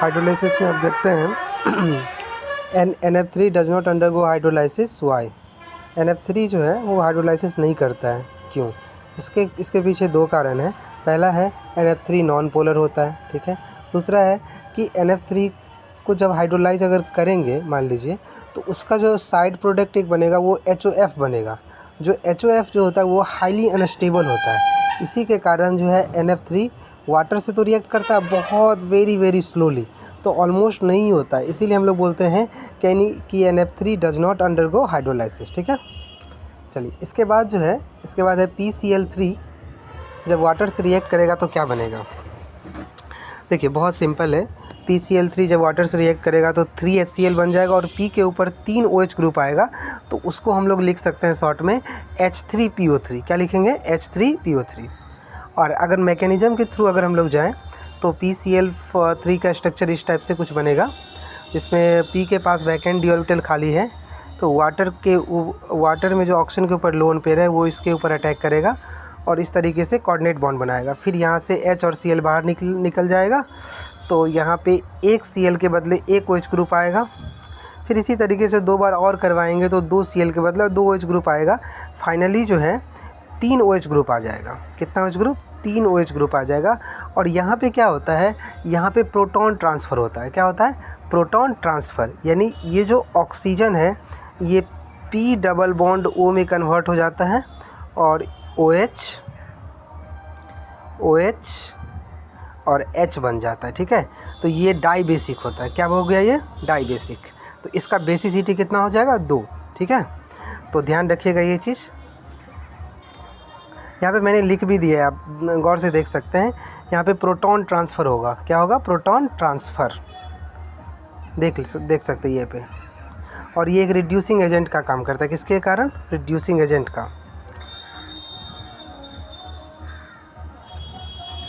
Hydrolysis में आप देखते हैं NF3 does not undergo hydrolysis. Why? NF3 जो है वो हाइड्रोलाइसिस नहीं करता है, क्यों? इसके पीछे दो कारण हैं। पहला है NF3 नॉन पोलर होता है, ठीक है। दूसरा है कि NF3 को जब हाइड्रोलाइज अगर करेंगे मान लीजिए, तो उसका जो साइड प्रोडक्ट एक बनेगा वो HOF बनेगा। जो HOF जो होता है वो हाईली अनस्टेबल होता है। इसी के कारण जो है NF3 वाटर से तो रिएक्ट करता है बहुत वेरी स्लोली, तो ऑलमोस्ट नहीं होता है। इसीलिए हम लोग बोलते हैं कि NF3 does not undergo hydrolysis, ठीक है। चलिए इसके बाद है PCl3 जब वाटर से रिएक्ट करेगा तो क्या बनेगा। देखिए बहुत सिंपल है। PCl3 जब वाटर से रिएक्ट करेगा तो 3HCl बन जाएगा और P के ऊपर 3 OH ग्रुप आएगा, तो उसको हम लोग लिख सकते हैं शॉर्ट में H3PO3। क्या लिखेंगे? H3PO3। और अगर मैकेनिज़्म के थ्रू अगर हम लोग जाएं तो PCl3 का स्ट्रक्चर इस टाइप से कुछ बनेगा, जिसमें P के पास बैकेंड डी ऑर्बिटल खाली है, तो वाटर में जो ऑक्सीजन के ऊपर लोन पेयर है वो इसके ऊपर अटैक करेगा और इस तरीके से कोऑर्डिनेट बॉन्ड बनाएगा। फिर यहाँ से H और Cl बाहर निकल जाएगा, तो यहाँ पे एक Cl के बदले एक OH ग्रुप आएगा। फिर इसी तरीके से 2 बार और करवाएंगे तो 2 Cl के बदले 2 OH ग्रुप आएगा। फाइनली जो है 3 OH ग्रुप आ जाएगा। कितना OH ग्रुप? 3 OH ग्रुप आ जाएगा। और यहाँ पे क्या होता है? यहाँ पे प्रोटॉन ट्रांसफ़र होता है। क्या होता है? Proton transfer. यानी ये जो ऑक्सीजन है ये P डबल बॉन्ड O में कन्वर्ट हो जाता है और OH और H बन जाता है, ठीक है। तो ये डाई बेसिक होता है। क्या हो गया? ये डाई बेसिक। तो इसका बेसिसिटी कितना हो जाएगा? 2, ठीक है। तो ध्यान रखिएगा ये चीज़। यहाँ पे मैंने लिख भी दिया है, आप गौर से देख सकते हैं। यहाँ पे प्रोटॉन ट्रांसफ़र होगा। क्या होगा? Proton transfer. देख सकते हैं ये पे। और ये एक रिड्यूसिंग एजेंट का काम करता है। किसके कारण? रिड्यूसिंग एजेंट का,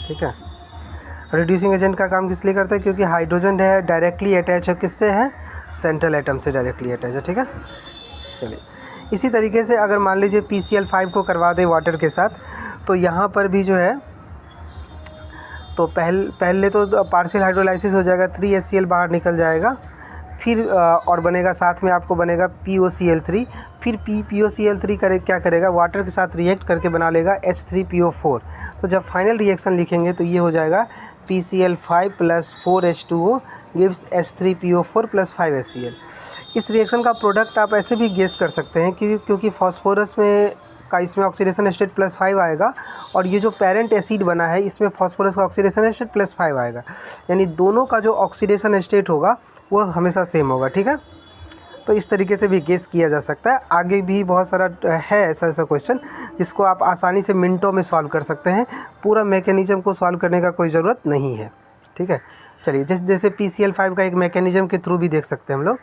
ठीक है। रिड्यूसिंग एजेंट का काम किस लिए करता है? क्योंकि हाइड्रोजन है डायरेक्टली अटैच है, किससे है? सेंट्रल एटम से डायरेक्टली अटैच है, ठीक है। चलिए इसी तरीके से अगर मान लीजिए PCl5 को करवा दे वाटर के साथ, तो यहाँ पर भी जो है तो पहले तो पार्शियल हाइड्रोलाइसिस हो जाएगा, 3HCl बाहर निकल जाएगा। फिर और बनेगा साथ में आपको बनेगा POCl3। फिर POCl3 क्या करेगा? वाटर के साथ रिएक्ट करके बना लेगा H3PO4। तो जब फाइनल रिएक्शन लिखेंगे तो ये हो जाएगा PCl5 + 4H2O gives H3PO4 + 5HCl। इस रिएक्शन का प्रोडक्ट आप ऐसे भी गेस कर सकते हैं कि क्योंकि फॉस्फोरस इसमें ऑक्सीडेशन स्टेट +5 आएगा और ये जो पेरेंट एसिड बना है इसमें फॉस्फोरस का ऑक्सीडेशन स्टेट +5 आएगा, यानी दोनों का जो ऑक्सीडेशन स्टेट होगा वो हमेशा सेम होगा, ठीक है। तो इस तरीके से भी गेस किया जा सकता है। आगे भी बहुत सारा है ऐसा क्वेश्चन जिसको आप आसानी से मिनटों में सॉल्व कर सकते हैं। पूरा मैकेनिज़्म को सॉल्व करने का कोई ज़रूरत नहीं है, ठीक है। चलिए जैसे PCl5 का एक मैकेनिज़्म के थ्रू भी देख सकते हैं हम लोग।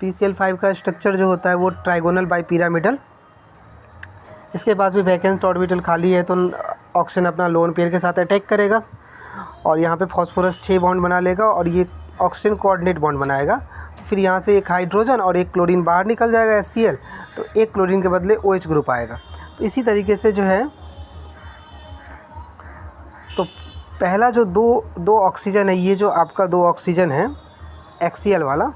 PCl5 का स्ट्रक्चर जो होता है वो ट्राइगोनल बाइपिरामिडल। इसके पास भी वैकेंट ऑर्बिटल खाली है, तो ऑक्सीजन अपना लोन पेयर के साथ अटैक करेगा और यहाँ पे फॉस्फोरस 6 बॉन्ड बना लेगा और ये ऑक्सीजन कोऑर्डिनेट बॉन्ड बनाएगा। फिर यहाँ से एक हाइड्रोजन और एक क्लोरीन बाहर निकल जाएगा HCl, तो एक क्लोरीन के बदले OH ग्रुप आएगा। तो इसी तरीके से जो है तो पहला जो दो ऑक्सीजन है, ये जो आपका 2 ऑक्सीजन है HCl वाला,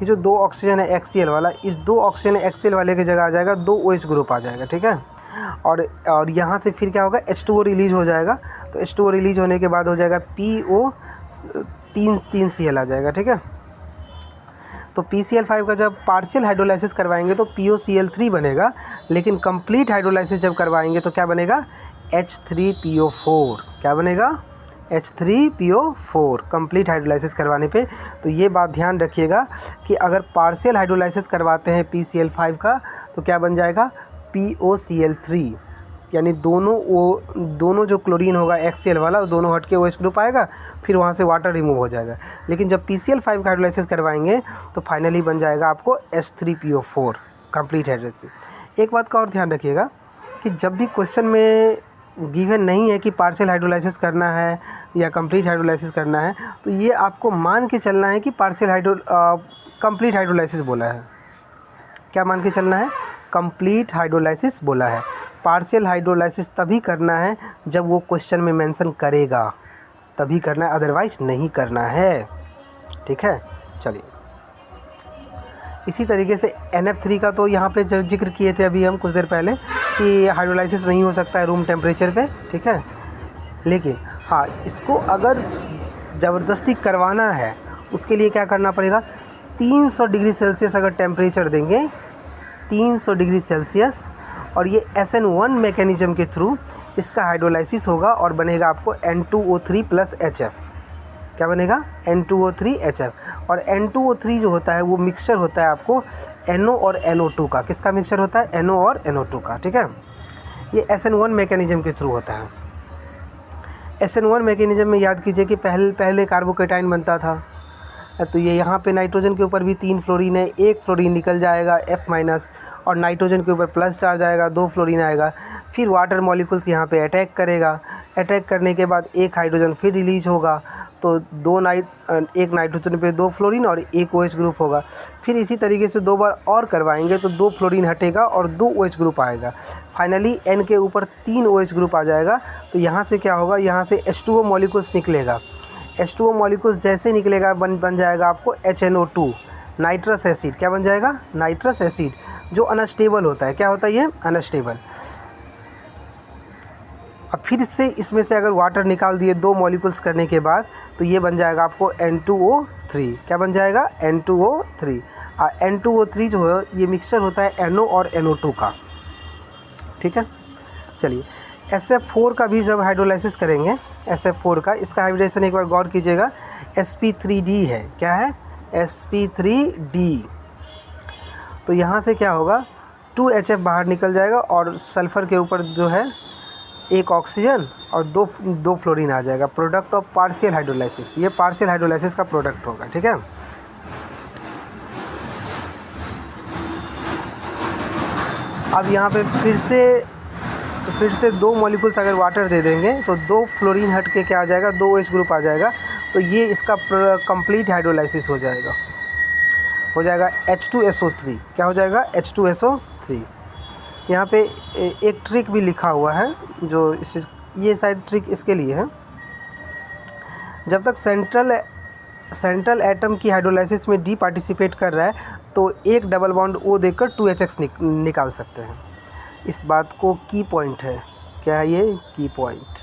ये जो 2 ऑक्सीजन है HCl वाला, इस 2 ऑक्सीजन HCl वाले की जगह आ जाएगा 2 OH ग्रुप आ जाएगा, ठीक है। और यहाँ से फिर क्या होगा? H2O रिलीज हो जाएगा। तो H2O रिलीज होने के बाद हो जाएगा PO 3 Cl आ जाएगा, ठीक है। तो PCl5 का जब पार्शियल हाइड्रोलाइसिस करवाएंगे तो POCl3 बनेगा, लेकिन कंप्लीट हाइड्रोलाइसिस जब करवाएंगे तो क्या बनेगा? H3PO4। क्या बनेगा? H3PO4 कंप्लीट हाइड्रोलाइसिस करवाने पे। तो ये बात ध्यान रखिएगा कि अगर पार्शियल हाइड्रोलाइसिस करवाते हैं PCl5 का तो क्या बन जाएगा? POCl3, यानी दोनों जो क्लोरीन होगा HCl वाला दोनों हट के OH ग्रुप आएगा, फिर वहाँ से वाटर रिमूव हो जाएगा। लेकिन जब PCl5 का हाइड्रोलाइसिस करवाएंगे तो फाइनली बन जाएगा आपको H3PO4 कंप्लीट हाइड्रोलाइसिस। एक बात का और ध्यान रखिएगा कि जब भी क्वेश्चन में गिवन नहीं है कि पार्शियल हाइड्रोलाइसिस करना है या कंप्लीट हाइड्रोलाइसिस करना है, तो ये आपको मान के चलना है कि कंप्लीट हाइड्रोलाइसिस बोला है। क्या मान के चलना है? कंप्लीट हाइड्रोलाइसिस बोला है। पार्शियल हाइड्रोलाइसिस तभी करना है जब वो क्वेश्चन में मेंशन करेगा। तभी करना है, अदरवाइज नहीं करना है। ठीक है, चलिए। इसी तरीके से NF3 का तो यहाँ पे जिक्र किए थे अभी हम कुछ देर पहले कि हाइड्रोलाइसिस नहीं हो सकता है रूम टेम्परेचर पे। ठीक है, लेकिन हाँ, इसको अगर ज़बरदस्ती करवाना है उसके लिए क्या करना पड़ेगा, 300 डिग्री सेल्सियस अगर टेम्परेचर देंगे, 300 डिग्री सेल्सियस, और ये SN1 मैकेनिज़्म के थ्रू इसका हाइड्रोलाइसिस होगा और बनेगा आपको N2O3 + HF। क्या बनेगा, N2O3 HF। और N2O3 जो होता है वो मिक्सचर होता है आपको NO और NO2 का। किसका मिक्सचर होता है, NO और NO2 का। ठीक है, ये SN1 मैकेनिज़्म के थ्रू होता है। SN1 मैकेनिज़्म में याद कीजिए कि पहले कार्बोकेटाइन बनता था, तो ये यहाँ पे नाइट्रोजन के ऊपर भी 3 फ्लोरीन है, 1 फ्लोरीन निकल जाएगा F-, और नाइट्रोजन के ऊपर प्लस चार्ज आएगा, 2 फ्लोरीन आएगा। फिर वाटर मॉलिक्यूल्स यहाँ पे अटैक करेगा, अटैक करने के बाद एक हाइड्रोजन फिर रिलीज होगा, तो एक नाइट्रोजन पे 2 फ्लोरीन और 1 OH ग्रुप होगा। फिर इसी तरीके से 2 बार और करवाएंगे तो 2 फ्लोरीन हटेगा और 2 OH ग्रुप आएगा। फाइनली N के ऊपर 3 OH ग्रुप आ जाएगा। तो यहाँ से क्या होगा, यहाँ से H2O मॉलिक्यूल्स निकलेगा। H2O मॉलिक्यूल्स जैसे निकलेगा बन जाएगा आपको HNO2, नाइट्रस एसिड। क्या बन जाएगा, नाइट्रस एसिड, जो अनस्टेबल होता है। क्या होता है ये, अनस्टेबल। अब फिर से इसमें से अगर वाटर निकाल दिए 2 मॉलिक्यूल्स करने के बाद, तो ये बन जाएगा आपको N2O3। क्या बन जाएगा, N2O3। और N2O3 जो है ये मिक्सचर होता है NO और NO2 का। ठीक है, चलिए। SF4 का भी जब हाइड्रोलाइसिस करेंगे, SF4 का, इसका हाइब्रिडेशन एक बार गौर कीजिएगा, sp3d है। क्या है, sp3d। तो यहाँ से क्या होगा, 2HF बाहर निकल जाएगा और सल्फ़र के ऊपर जो है 1 ऑक्सीजन और 2 फ्लोरीन आ जाएगा। प्रोडक्ट ऑफ पार्शियल हाइड्रोलाइसिस, ये पार्शियल हाइड्रोलाइसिस का प्रोडक्ट होगा। ठीक है, अब यहाँ पे फिर से 2 मॉलिक्यूल्स अगर वाटर दे देंगे तो 2 फ्लोरीन हट के क्या आ जाएगा, 2 OH ग्रुप आ जाएगा। तो ये इसका कंप्लीट हाइड्रोलाइसिस हो जाएगा H2SO3। क्या हो जाएगा, H2SO3। यहाँ पे एक ट्रिक भी लिखा हुआ है, जो ये शायद ट्रिक इसके लिए है, जब तक सेंट्रल एटम की हाइड्रोलाइसिस में D पार्टिसिपेट कर रहा है तो एक डबल बॉन्ड O देकर 2HX निकाल सकते हैं। इस बात को की पॉइंट है। क्या है ये, की पॉइंट,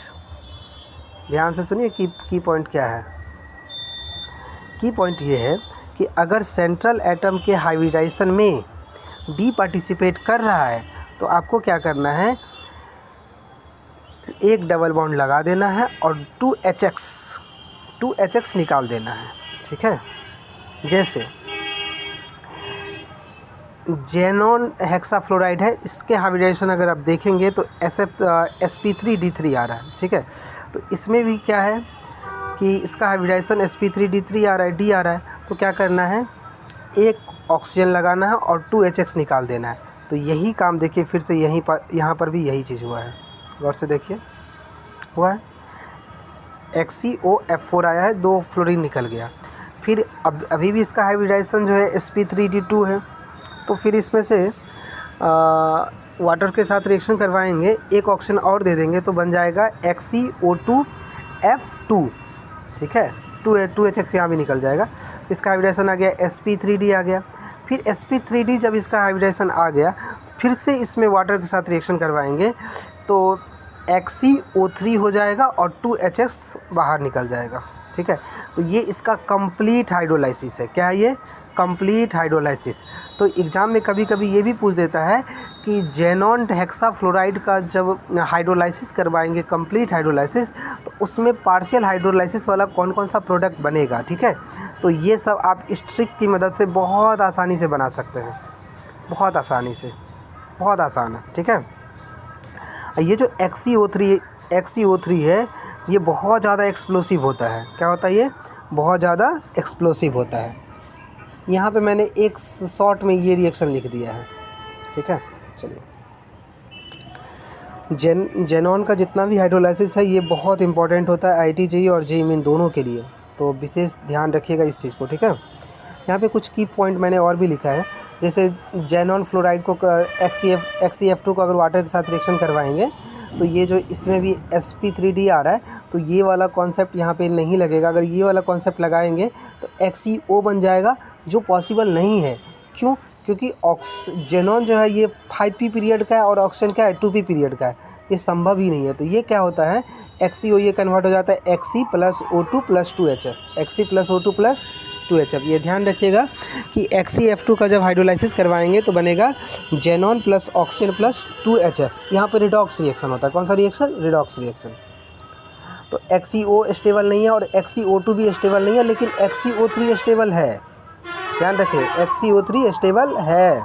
ध्यान से सुनिए। की पॉइंट क्या है, की पॉइंट ये है कि अगर सेंट्रल एटम के हाइब्रिडाइजेशन में D पार्टिसिपेट कर रहा है तो आपको क्या करना है, एक डबल बॉन्ड लगा देना है और 2HX निकाल देना है। ठीक है, जैसे जेनॉन हेक्साफ्लोराइड है, इसके हाइब्रिडाइजेशन अगर आप देखेंगे तो sp3d3 आ रहा है। ठीक है, तो इसमें भी क्या है कि इसका हाइब्रिडाइजेशन sp3d3 आ रहा है, D आ रहा है। तो क्या करना है, एक ऑक्सीजन लगाना है और 2HX निकाल देना है। तो यही काम देखिए फिर से यहाँ पर भी यही चीज़ हुआ है, गौर से देखिए, हुआ है। XeOF4 आया है, 2 फ्लोरीन निकल गया। फिर अभी भी इसका हाइब्रिडाइजेशन जो है sp3d2 है। तो फिर इसमें से वाटर के साथ रिएक्शन करवाएंगे, एक ऑक्सीजन और दे देंगे तो बन जाएगा XeO2F2। ठीक है, 2HX यहाँ भी निकल जाएगा। इसका हाइब्रिडाइजेशन आ गया sp3d आ गया। फिर sp3d जब इसका हाइब्रिडाइजेशन आ गया, फिर से इसमें वाटर के साथ रिएक्शन करवाएंगे तो XeO3 हो जाएगा और 2HX बाहर निकल जाएगा। ठीक है, तो ये इसका कंप्लीट हाइड्रोलाइसिस है। क्या है ये, कंप्लीट हाइड्रोलाइसिस। तो एग्ज़ाम में कभी कभी ये भी पूछ देता है कि जेनॉन हेक्साफ्लोराइड का जब हाइड्रोलाइसिस करवाएंगे, कंप्लीट हाइड्रोलाइसिस, तो उसमें पार्शियल हाइड्रोलाइसिस वाला कौन कौन सा प्रोडक्ट बनेगा। ठीक है, तो ये सब आप इस ट्रिक की मदद से बहुत आसानी से बना सकते हैं, बहुत आसानी से, बहुत आसान है। ठीक है, ये जो XeO3 है ये बहुत ज़्यादा एक्सप्लोसिव होता है। क्या होता है, ये बहुत ज़्यादा एक्सप्लोसिव होता है। यहाँ पे मैंने एक शॉर्ट में ये रिएक्शन लिख दिया है। ठीक है, चलिए। जेनॉन का जितना भी हाइड्रोलाइसिस है ये बहुत इंपॉर्टेंट होता है IIT JEE और JEE मेन दोनों के लिए, तो विशेष ध्यान रखिएगा इस चीज़ को। ठीक है, यहाँ पे कुछ की पॉइंट मैंने और भी लिखा है, जैसे जेनॉन फ्लोराइड को XeF2 को अगर वाटर के साथ रिएक्शन करवाएंगे तो ये जो इसमें भी sp3d आ रहा है, तो ये वाला कॉन्सेप्ट यहाँ पे नहीं लगेगा। अगर ये वाला कॉन्सेप्ट लगाएंगे तो XeO बन जाएगा, जो पॉसिबल नहीं है। क्यों? क्योंकि जेनॉन जो है ये 5p पीरियड का है और ऑक्सीजन क्या है 2p पीरियड का है, ये संभव ही नहीं है। तो ये क्या होता है, XeO ये कन्वर्ट हो जाता है Xe + O2 + 2HF, Xe + O2 + 2HF। ये ध्यान रखिएगा कि XeF2 का जब हाइड्रोलाइसिस करवाएंगे तो बनेगा जेनॉन + ऑक्सीजन + 2HF। यहाँ पर रिडॉक्स रिएक्शन होता है। कौन सा रिएक्शन? Redox reaction. तो XeO स्टेबल नहीं है और XeO2 भी स्टेबल नहीं है, लेकिन XeO3 स्टेबल है। ध्यान रखें, XeO3 स्टेबल है,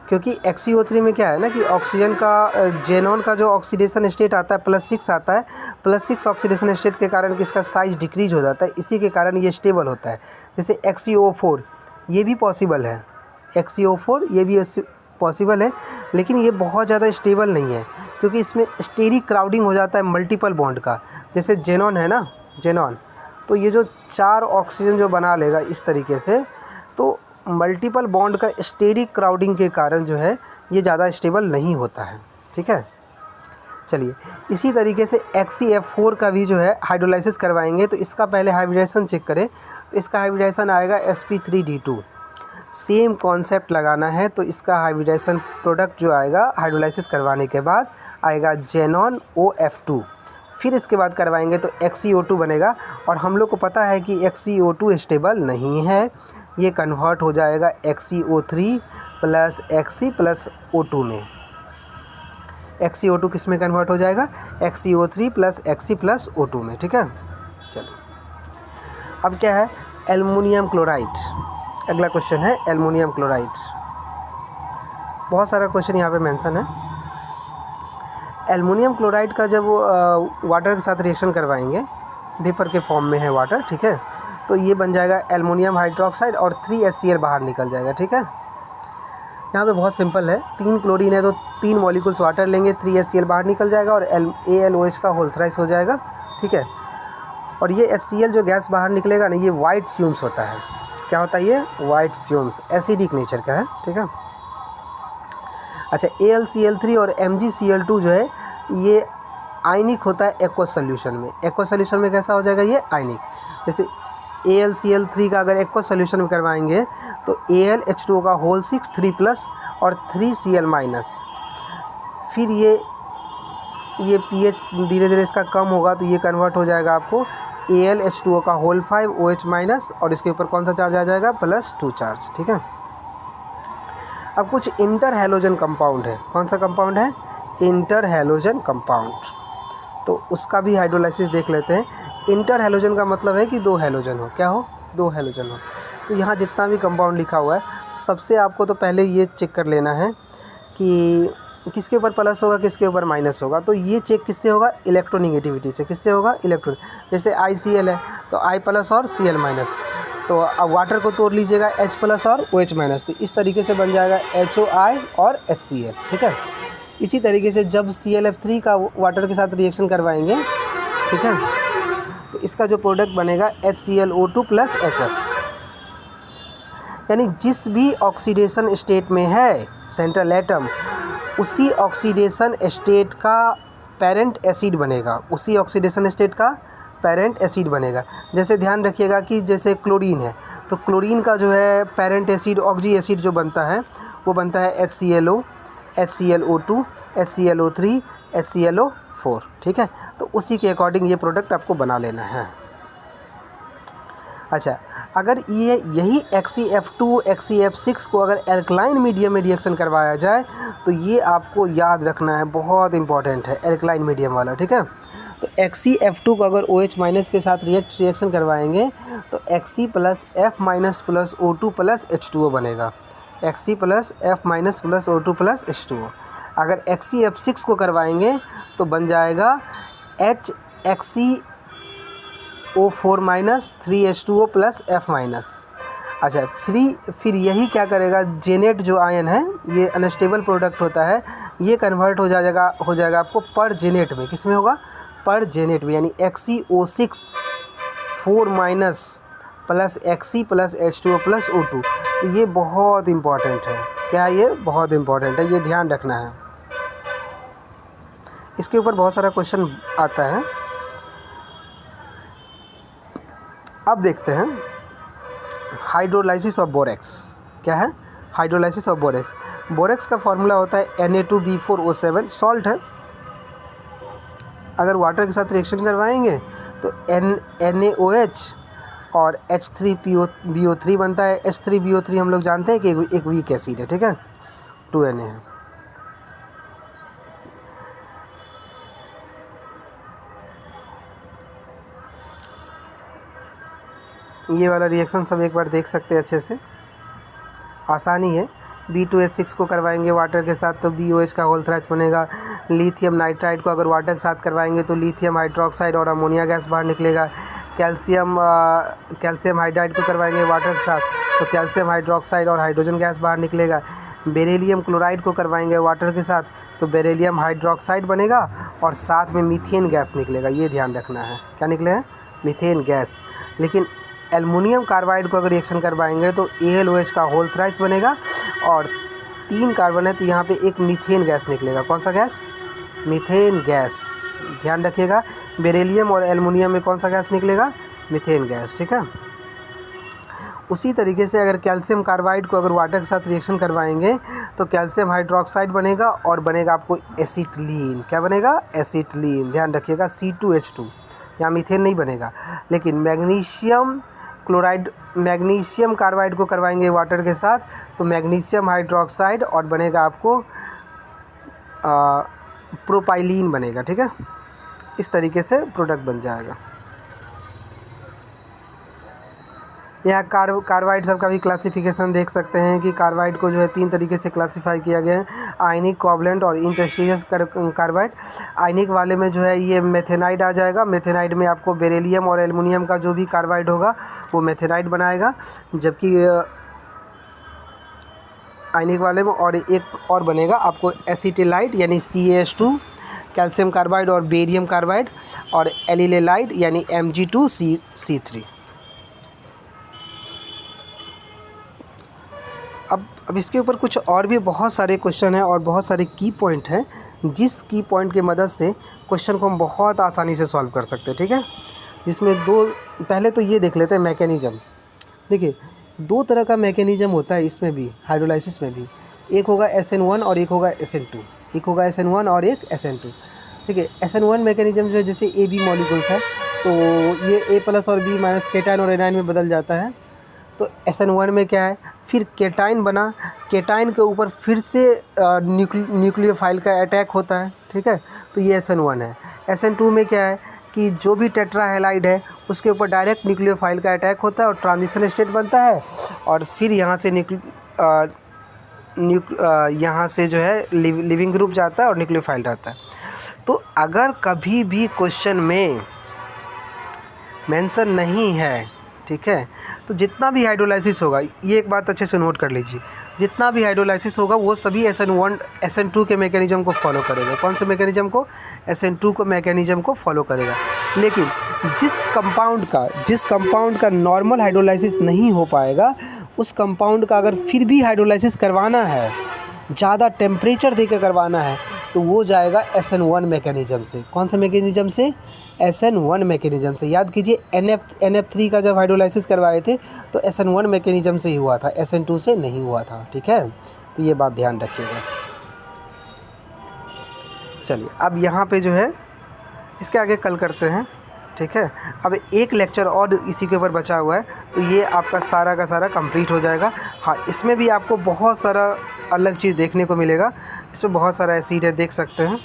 क्योंकि XeO3 में क्या है ना कि ऑक्सीजन का जेनॉन का जो ऑक्सीडेशन स्टेट आता है +6 आता है, +6 ऑक्सीडेशन स्टेट के कारण किसका साइज डिक्रीज हो जाता है, इसी के कारण ये स्टेबल होता है। जैसे XeO4 ये भी पॉसिबल है, XeO4 ये भी पॉसिबल है, लेकिन ये बहुत ज़्यादा स्टेबल नहीं है, क्योंकि इसमें स्टेरिक क्राउडिंग हो जाता है मल्टीपल बॉन्ड का। जैसे जेनॉन है ना, जेनॉन, तो ये जो 4 ऑक्सीजन जो बना लेगा इस तरीके से, तो मल्टीपल बॉन्ड का स्टेरिक क्राउडिंग के कारण जो है ये ज़्यादा स्टेबल नहीं होता है। ठीक है, चलिए इसी तरीके से XeF4 का भी जो है हाइड्रोलाइसिस करवाएंगे, तो इसका पहले हाइब्रिडेशन चेक करें। तो इसका हाइब्रिडेशन आएगा sp3d2। सेम कॉन्सेप्ट लगाना है, तो इसका हाइब्रिडेशन प्रोडक्ट जो आएगा हाइड्रोलाइसिस करवाने के बाद आएगा जेनॉन OF2। फिर इसके बाद करवाएंगे तो XeO2 बनेगा, और हम लोग को पता है कि XeO2 स्टेबल नहीं है, ये कन्वर्ट हो जाएगा XeO3 + Xe + O2 में। XeO2 किस में कन्वर्ट हो जाएगा? XeO3 + Xe + O2 में। ठीक है, चलो अब क्या है, एल्युमिनियम क्लोराइड। अगला क्वेश्चन है एल्युमिनियम क्लोराइड। बहुत सारा क्वेश्चन यहाँ पे मेंशन है। एल्युमिनियम क्लोराइड का जब वाटर के साथ रिएक्शन करवाएंगे, वेपर के फॉर्म में है वाटर, ठीक है, तो ये बन जाएगा एल्युमिनियम हाइड्रोक्साइड और 3HCl बाहर निकल जाएगा। ठीक है, यहाँ पे बहुत सिंपल है, 3 क्लोरीन है तो 3 मॉलिक्यूल्स वाटर लेंगे, 3HCl बाहर निकल जाएगा और AlOH का होल थ्राइस हो जाएगा। ठीक है, और ये HCl जो गैस बाहर निकलेगा ना, ये वाइट फ्यूम्स होता है। क्या होता है? ये वाइट फ्यूम्स, एसिडिक नेचर का है। ठीक है, अच्छा, AlCl3 और MgCl2 जो है ये आयनिक होता है एक्वस सोल्यूशन में। एक्वस सोल्यूशन में कैसा हो जाएगा? ये आयनिक। जैसे AlCl3 का अगर एक्वस सोल्यूशन में करवाएंगे तो AlH2O का होल 6 3+ और 3Cl-। फिर ये pH धीरे धीरे इसका कम होगा तो ये कन्वर्ट हो जाएगा आपको AlH2O का होल 5 OH- और इसके ऊपर कौन सा चार्ज आ जाएगा? +2 चार्ज। ठीक है, अब कुछ इंटर हैलोजन कंपाउंड है। कौन सा कंपाउंड है? Inter halogen compound. तो उसका भी हाइड्रोलाइसिस देख लेते हैं। इंटर हैलोजन का मतलब है कि 2 हैलोजन हो। क्या हो? 2 हैलोजन हो। तो यहाँ जितना भी कंपाउंड लिखा हुआ है, सबसे आपको तो पहले ये चेक कर लेना है कि किसके ऊपर प्लस होगा, किसके ऊपर माइनस होगा। तो ये चेक किससे होगा? इलेक्ट्रोनिगेटिविटी से। किससे होगा? इलेक्ट्रॉन। जैसे ICl है तो I+ और Cl-। तो अब वाटर को तोड़ लीजिएगा, H+ और OH-। तो इस तरीके से बन जाएगा HOI और HCl। ठीक है, इसी तरीके से जब ClF3 का वाटर के साथ रिएक्शन करवाएंगे, ठीक है, तो इसका जो प्रोडक्ट बनेगा HClO2 + HF। यानी जिस भी ऑक्सीडेशन स्टेट में है सेंट्रल एटम, उसी ऑक्सीडेशन स्टेट का पेरेंट एसिड बनेगा, उसी ऑक्सीडेशन स्टेट का पेरेंट एसिड बनेगा। जैसे ध्यान रखिएगा कि जैसे क्लोरीन है तो क्लोरीन का जो है पेरेंट एसिड ऑक्सी एसिड जो बनता है वो बनता है HClO, HClO2, HClO3, HClO4। ठीक है, तो उसी के अकॉर्डिंग ये प्रोडक्ट आपको बना लेना है। अच्छा, अगर यही XeF2, XeF6 को अगर एल्कलाइन मीडियम में रिएक्शन करवाया जाए तो ये आपको याद रखना है, बहुत इंपॉर्टेंट है एल्कलाइन मीडियम वाला। ठीक है, तो XeF2 को अगर OH- के साथ रिएक्शन करवाएंगे तो Xe + F- + O2 + H2O बनेगा। Xe + F- + O2 + H2O। अगर XeF6 को करवाएंगे तो बन जाएगा HXeO4- 3H2O + F-। अच्छा, फिर यही क्या करेगा, जेनेट जो आयन है ये अनस्टेबल प्रोडक्ट होता है, ये कन्वर्ट हो जाएगा आपको पर जेनेट में। किस में होगा? पर जेनेट में, यानी XeO6 4- + Xe + H2O + O2। तो ये बहुत इंपॉर्टेंट है। क्या है ये, बहुत इम्पोर्टेंट है, ये ध्यान रखना है। इसके ऊपर बहुत सारा क्वेश्चन आता है। अब देखते हैं हाइड्रोलाइसिस ऑफ बोरेक्स। क्या है, हाइड्रोलाइसिस ऑफ बोरेक्स। बोरेक्स का फॉर्मूला होता है Na2B4O7, सॉल्ट है। अगर वाटर के साथ रिएक्शन करवाएंगे तो NaOH और H3BO3 बनता है। H3BO3 हम लोग जानते हैं कि एक वीक एसिड है, ठीक है, 2Na है। ये वाला रिएक्शन सब एक बार देख सकते हैं अच्छे से, आसानी है। B2H6 को करवाएंगे वाटर के साथ तो BOH का होल थ्राइस बनेगा। लिथियम नाइट्राइड को अगर वाटर के साथ करवाएंगे तो लिथियम हाइड्रोक्साइड और अमोनिया गैस बाहर निकलेगा। कैल्शियम हाइड्राइड को करवाएंगे वाटर के साथ तो कैल्शियम हाइड्रोक्साइड और हाइड्रोजन गैस बाहर निकलेगा। बेरिलियम क्लोराइड को करवाएंगे वाटर के साथ तो बेरिलियम हाइड्रोक्साइड बनेगा और साथ में मीथेन गैस निकलेगा। ये ध्यान रखना है, क्या निकलेगा, मीथेन गैस। लेकिन एल्युमिनियम कार्बाइड को अगर रिएक्शन करवाएंगे तो AlOH का होल थ्राइस बनेगा और 3 कार्बन है तो यहाँ पे एक मीथेन गैस निकलेगा। कौन सा गैस, मीथेन गैस, ध्यान रखिएगा। बेरिलियम और एल्युमिनियम में कौन सा गैस निकलेगा, मीथेन गैस, ठीक है। उसी तरीके से अगर कैल्शियम कार्बाइड को अगर वाटर के साथ रिएक्शन करवाएंगे तो कैल्शियम हाइड्रोक्साइड बनेगा और बनेगा आपको एसिटिलीन। क्या बनेगा, एसिटिलीन, ध्यान रखिएगा, C2H2, यहाँ मीथेन नहीं बनेगा। लेकिन मैग्नीशियम कार्बाइड को करवाएंगे वाटर के साथ तो मैग्नीशियम हाइड्रोक्साइड और बनेगा आपको प्रोपाइलीन बनेगा, ठीक है। इस तरीके से प्रोडक्ट बन जाएगा। यहाँ कार्बाइड सब का भी क्लासिफिकेशन देख सकते हैं कि कार्बाइड को जो है 3 तरीके से क्लासिफाई किया गया है, आयनिक, कोवलेंट और इंटरस्टिशियस कार्बाइड। आयनिक वाले में जो है ये मेथेनाइड आ जाएगा। मेथेनाइड में आपको बेरिलियम और एल्युमिनियम का जो भी कार्बाइड होगा वो मेथेनाइड बनाएगा। जबकि आयनिक वाले में और एक और बनेगा आपको एसिटिलाइड यानी CaH2 कैल्शियम कार्बाइड और बेरियम कार्बाइड और एलिलेलाइड यानी Mg2C3। अब इसके ऊपर कुछ और भी बहुत सारे क्वेश्चन हैं और बहुत सारे की पॉइंट हैं जिस की पॉइंट की मदद से क्वेश्चन को हम बहुत आसानी से सॉल्व कर सकते हैं, ठीक है। जिसमें पहले तो ये देख लेते हैं मैकेनिज़्म। देखिए 2 तरह का मैकेनिज़्म होता है इसमें भी, हाइड्रोलाइसिस में भी। एक होगा SN1 और एक होगा SN2। एक होगा SN1 और एक SN2। देखिए SN1 मैकेनिज़्म जो है जैसे AB मॉलिक्यूल्स है तो ये A+ और B- केटाइन और एनाइन में बदल जाता है। तो SN1 में क्या है, फिर केटाइन बना, केटाइन के ऊपर फिर से न्यूक्लियोफाइल का अटैक होता है, ठीक है। तो ये SN1 है। SN2 में क्या है कि जो भी टेट्राहेलाइड है उसके ऊपर डायरेक्ट न्यूक्लियोफाइल का अटैक होता है और ट्रांजिशन स्टेट बनता है और फिर यहाँ से यहाँ से जो है लिविंग ग्रुप जाता है और न्यूक्लियोफाइल रहता है। तो अगर कभी भी क्वेश्चन में मेंशन नहीं है, ठीक है, तो जितना भी हाइड्रोलाइसिस होगा, ये एक बात अच्छे से नोट कर लीजिए, जितना भी हाइड्रोलाइसिस होगा वो सभी SN1 SN2 के मैकेनिज़्म को फॉलो करेगा। कौन से मैकेनिज़्म को, SN2 को मैकेनिज़्म को फॉलो करेगा। लेकिन जिस कंपाउंड का नॉर्मल हाइड्रोलाइसिस नहीं हो पाएगा, उस कंपाउंड का अगर फिर भी हाइड्रोलाइसिस करवाना है, ज़्यादा टेम्परेचर देकर करवाना है, तो वो जाएगा SN1 मैकेनिज़्म से। कौन से मैकेनिज़्म से, SN1 मैकेनिज़्म से। याद कीजिए NF3 का जब हाइड्रोलाइसिस करवाए थे तो SN1 मैकेनिज़्म से ही हुआ था, SN2 से नहीं हुआ था, ठीक है। तो ये बात ध्यान रखिएगा। चलिए अब यहाँ पे जो है इसके आगे कल करते हैं, ठीक है। अब एक लेक्चर और इसी के ऊपर बचा हुआ है तो ये आपका सारा का सारा कंप्लीट हो जाएगा। हाँ, इसमें भी आपको बहुत सारा अलग चीज़ देखने को मिलेगा। इसमें बहुत सारा एसिड है, देख सकते हैं।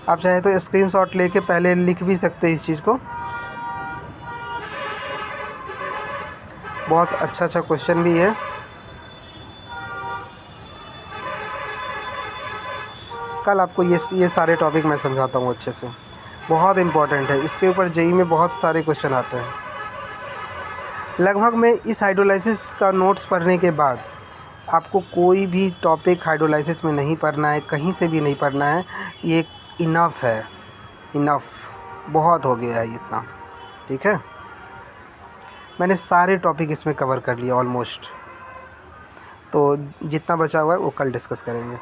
आप चाहे तो स्क्रीनशॉट लेके पहले लिख भी सकते हैं इस चीज़ को। बहुत अच्छा क्वेश्चन भी है। कल आपको ये सारे टॉपिक मैं समझाता हूँ अच्छे से, बहुत इम्पॉर्टेंट है। इसके ऊपर जेईई में बहुत सारे क्वेश्चन आते हैं। लगभग में इस हाइड्रोलाइसिस का नोट्स पढ़ने के बाद आपको कोई भी टॉपिक हाइड्रोलाइसिस में नहीं पढ़ना है, कहीं से भी नहीं पढ़ना है। ये इनफ है, इनफ, बहुत हो गया है इतना, ठीक है। मैंने सारे टॉपिक इसमें कवर कर लिए ऑलमोस्ट। तो जितना बचा हुआ है वो कल डिस्कस करेंगे।